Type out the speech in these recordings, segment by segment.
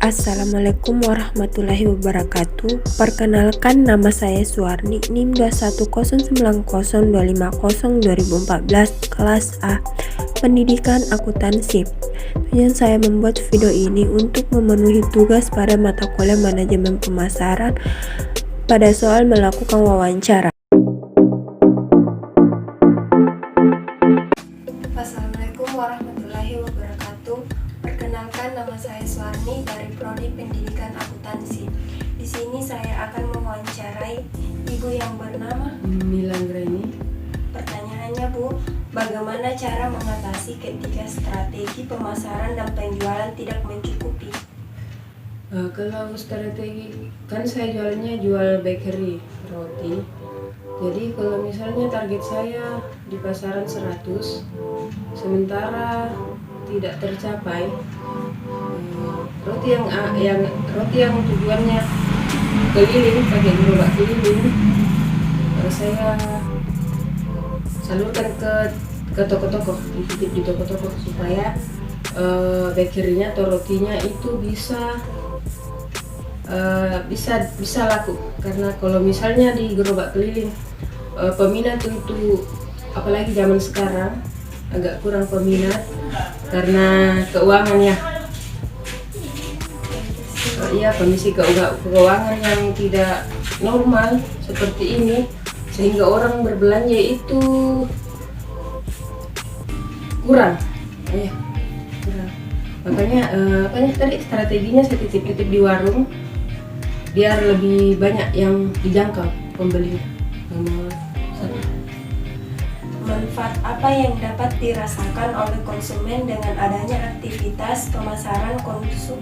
Assalamualaikum warahmatullahi wabarakatuh. Perkenalkan, nama saya Suwarni, NIM 21002502014, kelas A, Pendidikan Akuntansi. Tujuan saya membuat video ini untuk memenuhi tugas pada mata kuliah Manajemen Pemasaran pada soal melakukan wawancara. Assalamualaikum warahmatullahi wabarakatuh. Perkenalkan, nama saya Suwarni dari Prodi Pendidikan Akuntansi. Di sini saya akan mewawancarai ibu yang bernama Milan Greni. Pertanyaannya, Bu, bagaimana cara mengatasi ketika strategi pemasaran dan penjualan tidak mencukupi? Kalau strategi, kan saya jual bakery, roti. Jadi kalau misalnya target saya di pasaran 100, sementara tidak tercapai, roti yang tujuannya keliling, pakai gerobak keliling, saya salurkan ke toko-toko, dititip di toko-toko supaya bakerynya atau rotinya itu bisa laku. Karena kalau misalnya di gerobak keliling, peminat untuk, apalagi zaman sekarang agak kurang peminat karena keuangannya, kondisi keuangan yang tidak normal seperti ini, sehingga orang berbelanja itu kurang. Makanya tadi strateginya saya titip-titip di warung biar lebih banyak yang dijangkau pembelinya. Manfaat apa yang dapat dirasakan oleh konsumen dengan adanya aktivitas pemasaran konsum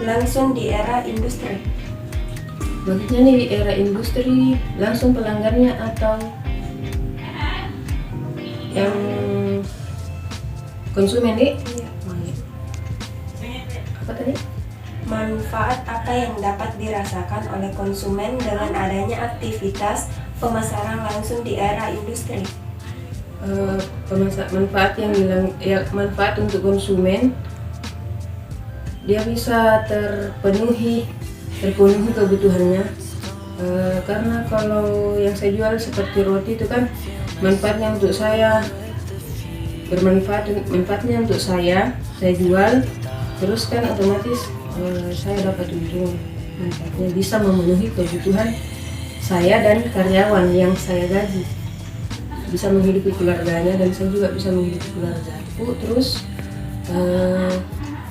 langsung di era industri? Maksudnya nih, di era industri langsung pelanggannya atau yang konsumen nih? Iya. Apa tadi? Manfaat apa yang dapat dirasakan oleh konsumen dengan adanya aktivitas pemasaran langsung di era industri? Manfaat untuk konsumen, dia bisa terpenuhi kebutuhannya, karena kalau yang saya jual seperti roti itu kan manfaatnya untuk saya, manfaatnya untuk saya jual, terus kan otomatis saya dapat untung, manfaatnya bisa memenuhi kebutuhan saya dan karyawan yang saya gaji, bisa menghidupi keluarganya dan saya juga bisa menghidupi keluargaku. Terus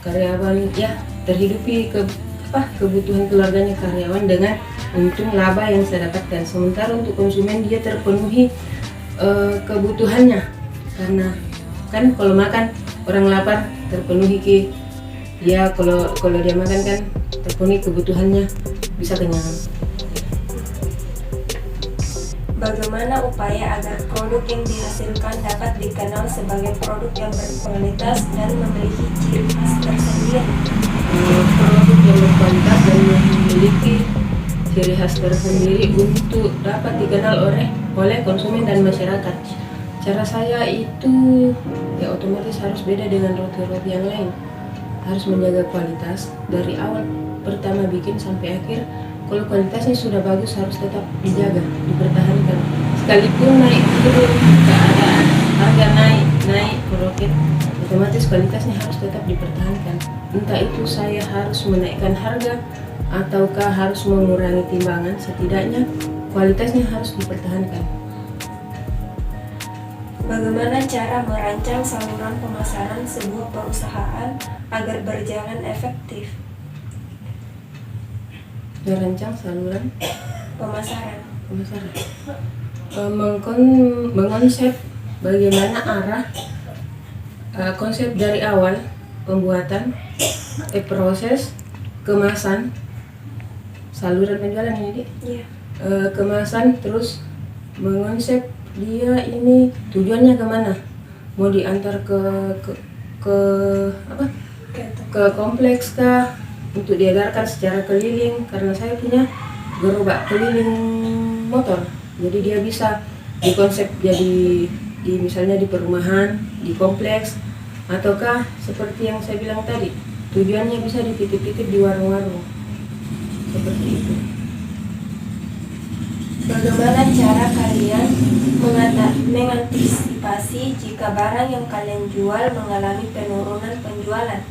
karyawan terhidupi kebutuhan keluarganya karyawan dengan untung laba yang saya dapatkan. Sementara untuk konsumen dia terpenuhi kebutuhannya, karena kan kalau makan orang lapar terpenuhi kalau dia makan kan terpenuhi kebutuhannya, bisa kenyang. Bagaimana upaya agar produk yang dihasilkan dapat dikenal sebagai produk yang berkualitas dan memiliki ciri khas tersendiri? Produk yang berkualitas dan memiliki ciri khas tersendiri untuk dapat dikenal oleh konsumen dan masyarakat. Cara saya itu otomatis harus beda dengan roti-roti yang lain. Harus menjaga kualitas dari awal pertama bikin sampai akhir. Kalau kualitasnya sudah bagus harus tetap dijaga, dipertahankan. Sekalipun naik turun keadaan, harga naik meroket, otomatis kualitasnya harus tetap dipertahankan. Entah itu saya harus menaikkan harga ataukah harus mengurangi timbangan, setidaknya kualitasnya harus dipertahankan. Bagaimana cara merancang saluran pemasaran sebuah perusahaan agar berjalan efektif? Merancang saluran Pemasaran. Mengkonsep bagaimana arah konsep dari awal pembuatan, proses kemasan, saluran penjualan ini, Iya. kemasan, terus mengonsep dia ini tujuannya kemana, mau diantar ke kompleks kah, untuk diedarkan secara keliling, karena saya punya gerobak keliling motor, jadi dia bisa dikonsep jadi misalnya di perumahan, di kompleks, ataukah seperti yang saya bilang tadi, tujuannya bisa dititip-titip di warung-warung seperti itu. Bagaimana cara kalian mengantisipasi jika barang yang kalian jual mengalami penurunan penjualan?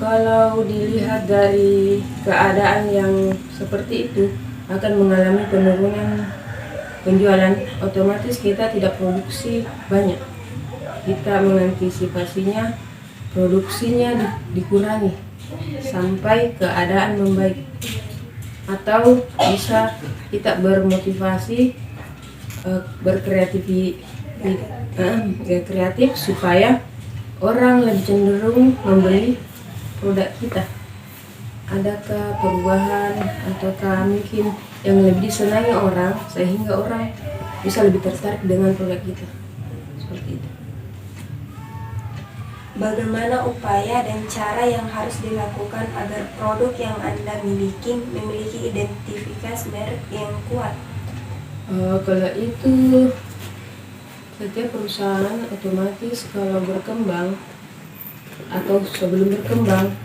Kalau dilihat dari keadaan yang seperti itu akan mengalami penurunan penjualan, otomatis kita tidak produksi banyak. Kita mengantisipasinya, produksinya dikurangi sampai keadaan membaik. Atau bisa kita bermotivasi kreatif supaya orang lebih cenderung membeli produk kita. Adakah perubahan ataukah mungkin yang lebih disenangi orang sehingga orang bisa lebih tertarik dengan produk kita, seperti itu. Bagaimana upaya dan cara yang harus dilakukan agar produk yang Anda memiliki identifikasi merek yang kuat? Kalau itu setiap perusahaan otomatis kalau berkembang atau sebelum berkembang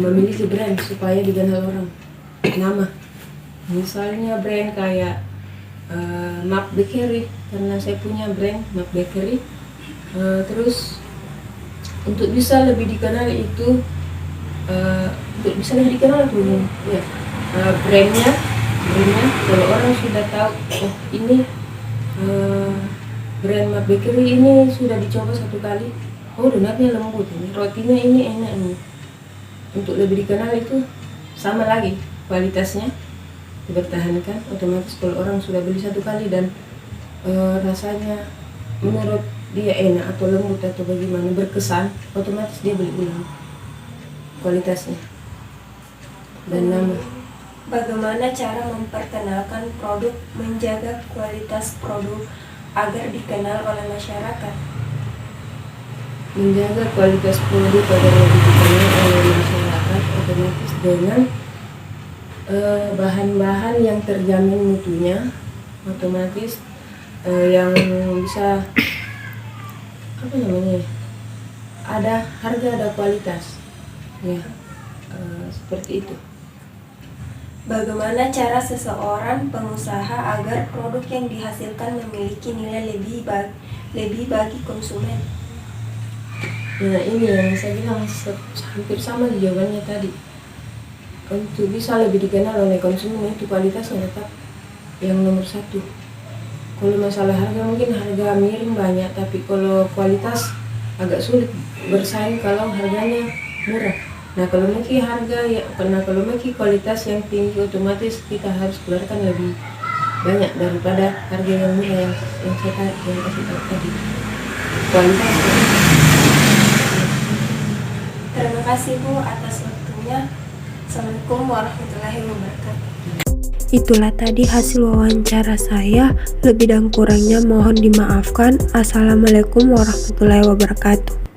memiliki brand supaya dikenal orang, nama. Misalnya brand kayak Map Bakery, karena saya punya brand Map Bakery. Terus untuk bisa lebih dikenal itu brandnya kalau orang sudah tahu, oh ini brand Map Bakery ini sudah dicoba satu kali, oh donatnya lembut, ini rotinya ini enak ini. Untuk lebih dikenal itu sama lagi kualitasnya dipertahankan, otomatis kalau orang sudah beli satu kali dan rasanya menurut dia enak atau lembut atau bagaimana berkesan, otomatis dia beli ulang kualitasnya dan nama. Bagaimana cara memperkenalkan produk, menjaga kualitas produk agar dikenal oleh masyarakat? Menjaga kualitas produk agar lebih dikenal oleh masyarakat otomatis dengan bahan-bahan yang terjamin mutunya, otomatis yang bisa ada harga ada kualitas ya, seperti itu. Bagaimana cara seseorang pengusaha agar produk yang dihasilkan memiliki nilai lebih bagi konsumen? Nah ini yang saya bilang hampir sama di jawabannya tadi. Untuk bisa lebih dikenal oleh konsumen itu kualitasnya tetap yang nomor satu. Kalau masalah harga mungkin harga miring banyak, tapi kalau kualitas agak sulit bersaing kalau harganya murah. Nah kalau memiliki kualitas yang tinggi, otomatis kita harus keluarkan lebih banyak daripada harga yang murah yang saya kasih tahu tadi. Kualitas. Terima kasih Bu atas waktunya. Assalamualaikum warahmatullahi wabarakatuh. Itulah tadi hasil wawancara saya. Lebih dan kurangnya mohon dimaafkan. Assalamualaikum warahmatullahi wabarakatuh.